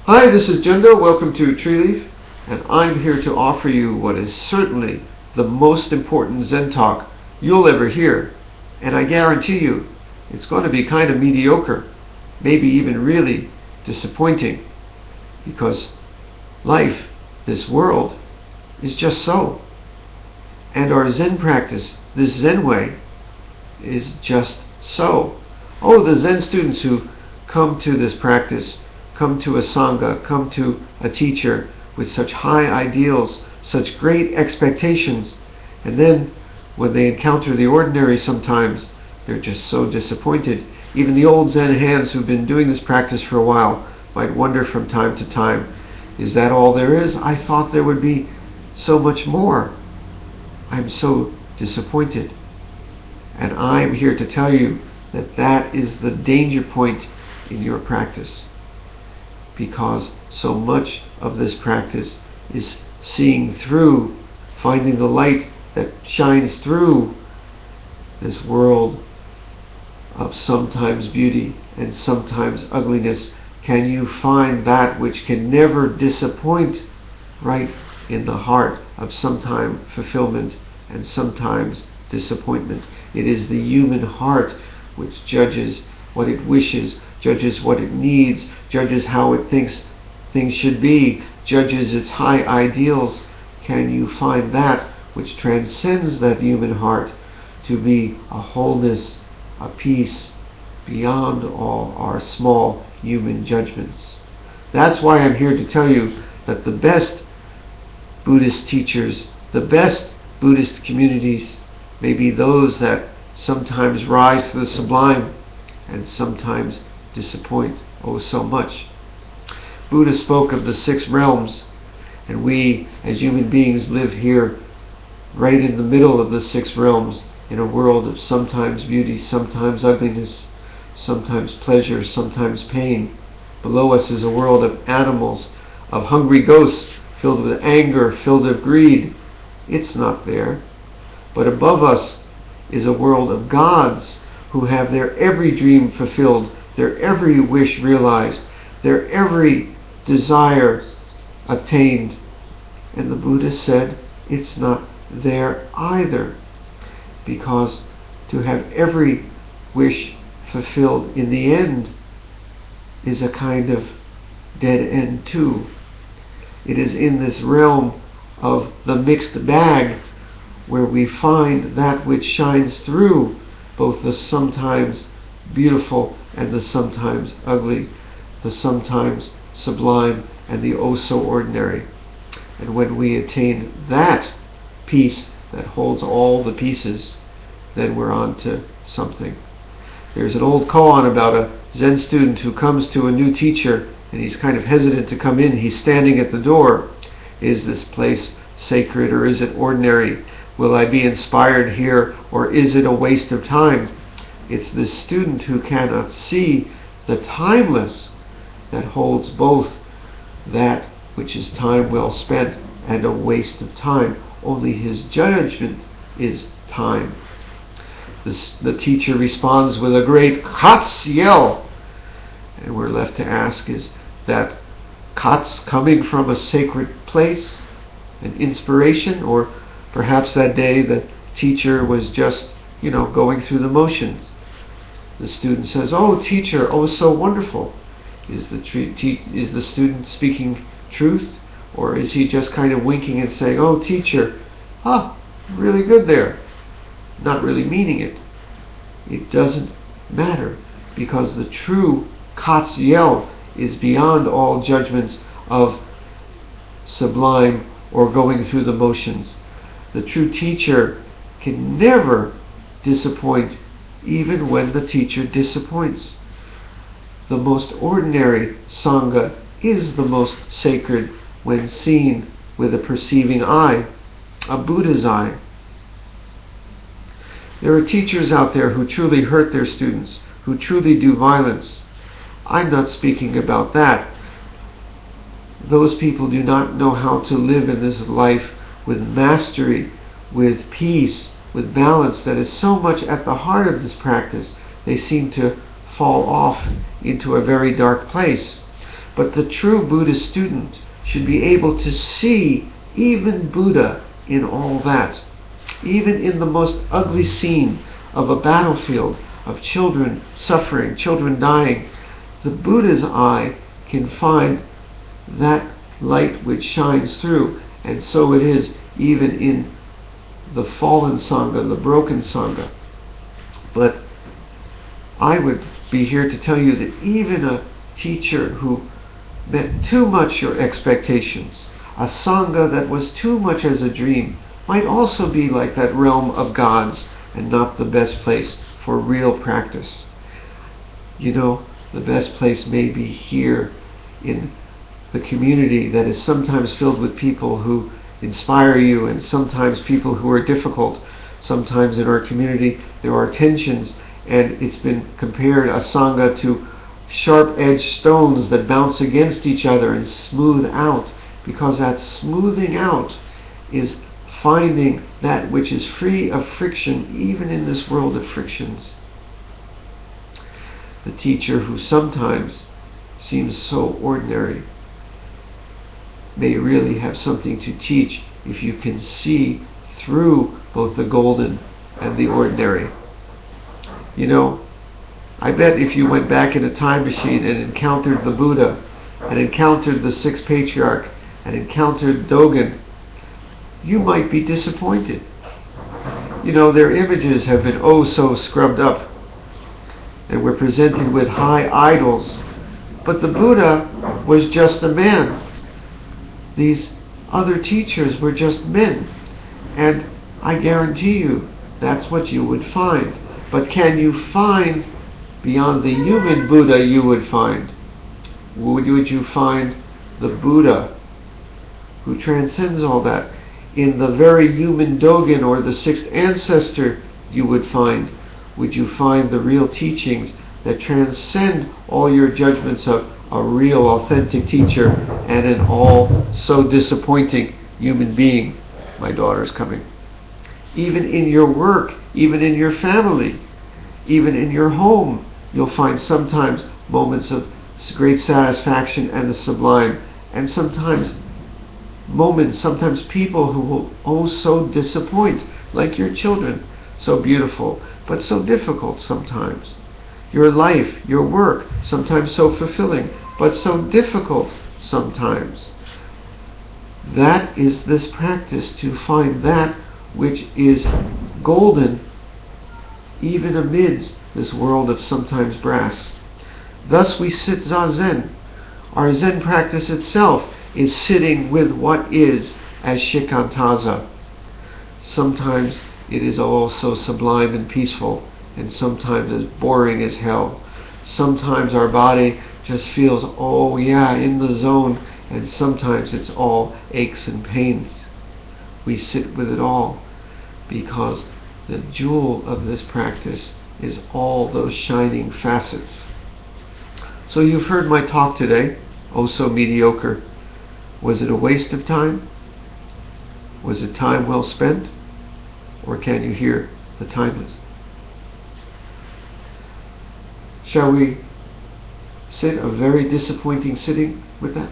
Hi, this is Junda. Welcome to Tree Leaf, and I'm here to offer you what is certainly the most important Zen talk you'll ever hear. And I guarantee you, it's going to be kind of mediocre, maybe even really disappointing, because life, this world, is just so. And our Zen practice, this Zen way, is just so. Oh, the Zen students who come to this practice, come to a Sangha, come to a teacher with such high ideals, such great expectations, and then when they encounter the ordinary sometimes, they're just so disappointed. Even the old Zen hands who've been doing this practice for a while might wonder from time to time, is that all there is? I thought there would be so much more. I'm so disappointed. And I'm here to tell you that that is the danger point in your practice. Because so much of this practice is seeing through, finding the light that shines through this world of sometimes beauty and sometimes ugliness. Can you find that which can never disappoint right in the heart of sometimes fulfillment and sometimes disappointment? It is the human heart which judges what it wishes, judges what it needs, judges how it thinks things should be, judges its high ideals. Can you find that which transcends that human heart to be a wholeness, a peace beyond all our small human judgments? That's why I'm here to tell you that the best Buddhist teachers, the best Buddhist communities may be those that sometimes rise to the sublime and sometimes disappoint oh so much. Buddha spoke of the 6 realms, and we as human beings live here right in the middle of the 6 realms, in a world of sometimes beauty, sometimes ugliness, sometimes pleasure, sometimes pain. Below us is a world of animals, of hungry ghosts, filled with anger, filled with greed. It's not there. But above us is a world of gods who have their every dream fulfilled, their every wish realized, their every desire attained. And the Buddha said it's not there either, because to have every wish fulfilled in the end is a kind of dead end too. It is in this realm of the mixed bag where we find that which shines through both the sometimes beautiful and the sometimes ugly, the sometimes sublime and the oh so ordinary. And when we attain that peace that holds all the pieces, then we're on to something. There's an old koan about a Zen student who comes to a new teacher and he's kind of hesitant to come in. He's standing at the door. Is this place sacred or is it ordinary? Will I be inspired here or is it a waste of time? It's this student who cannot see the timeless that holds both that which is time well spent and a waste of time. Only his judgment is time. The teacher responds with a great Kats yell. And we're left to ask, is that Kats coming from a sacred place, an inspiration, or perhaps that day the teacher was just, going through the motions? The student says, "Oh, teacher, oh, so wonderful." Is the student speaking truth, or is he just kind of winking and saying, "Oh, teacher, really good there," not really meaning it? It doesn't matter, because the true Katsiel is beyond all judgments of sublime or going through the motions. The true teacher can never disappoint, even when the teacher disappoints. The most ordinary Sangha is the most sacred when seen with a perceiving eye, a Buddha's eye. There are teachers out there who truly hurt their students, who truly do violence. I'm not speaking about that. Those people do not know how to live in this life with mastery, with peace, with balance that is so much at the heart of this practice. They seem to fall off into a very dark place. But the true Buddhist student should be able to see even Buddha in all that. Even in the most ugly scene of a battlefield, of children suffering, children dying, the Buddha's eye can find that light which shines through. And so it is even in the fallen Sangha, the broken Sangha. But I would be here to tell you that even a teacher who met too much your expectations, a Sangha that was too much as a dream, might also be like that realm of gods and not the best place for real practice. You know, the best place may be here in the community that is sometimes filled with people who inspire you and sometimes people who are difficult. Sometimes in our community there are tensions, and it's been compared, a Sangha, to sharp-edged stones that bounce against each other and smooth out, because that smoothing out is finding that which is free of friction, even in this world of frictions. The teacher who sometimes seems so ordinary may really have something to teach if you can see through both the golden and the ordinary. You know, I bet if you went back in a time machine and encountered the Buddha, and encountered the sixth patriarch, and encountered Dogen, you might be disappointed. You know, their images have been oh so scrubbed up, and we're presented with high idols. But the Buddha was just a man. These other teachers were just men. And I guarantee you, that's what you would find. But can you find beyond the human Buddha you would find? Would you find the Buddha who transcends all that? In the very human Dogen, or the sixth ancestor, you would find, would you find the real teachings that transcend all your judgments of a real authentic teacher and an all so disappointing human being? My daughter's coming. Even in your work, even in your family, even in your home, you'll find sometimes moments of great satisfaction and the sublime, and sometimes moments, sometimes people who will oh so disappoint, like your children, so beautiful, but so difficult sometimes. Your life, your work, sometimes so fulfilling, but so difficult sometimes. That is this practice, to find that which is golden even amidst this world of sometimes brass. Thus we sit Zazen. Our Zen practice itself is sitting with what is as Shikantaza. Sometimes it is all so sublime and peaceful, and sometimes as boring as hell. Sometimes our body just feels, oh yeah, in the zone, and sometimes it's all aches and pains. We sit with it all, because the jewel of this practice is all those shining facets. So you've heard my talk today, oh so mediocre. Was it a waste of time? Was it time well spent? Or can you hear the timeless? Shall we sit a very disappointing sitting with that?